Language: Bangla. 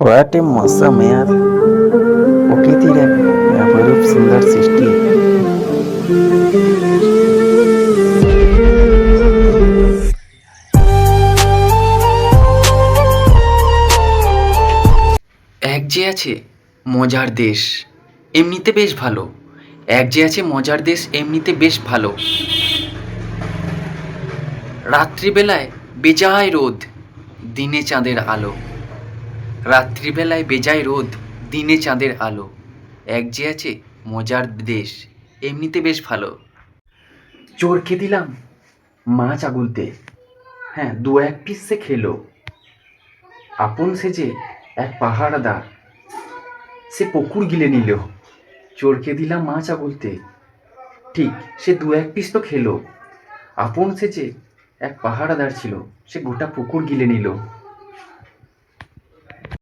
व्हाट ए मौसम है यार। प्रकृति रे अपरूप सुंदर सृष्टि। এক যে আছে মজার দেশ এমনিতে বেশ ভালো। এক যে আছে মজার দেশ এমনিতে বেশ ভালো। রাত্রিবেলায় বেজায় রোদ, দিনে চাঁদের আলো। রাত্রিবেলায় বেজায় রোদ, দিনে চাঁদের আলো। এক যে আছে মজার দেশ এমনিতে বেশ ভালো। চোরকে দিলাম মাছ আগুলতে, হ্যাঁ দু এক পিস সে খেলো। আপন সেজে এক পাহারাদার, সে পুকুর গিলে নিল। চোরকে দিলাম মাছ আগুলতে, ঠিক সে দু এক পিস তো খেলো। আপন সেজে এক পাহারাদার ছিল, সে গোটা পুকুর গিলে নিল।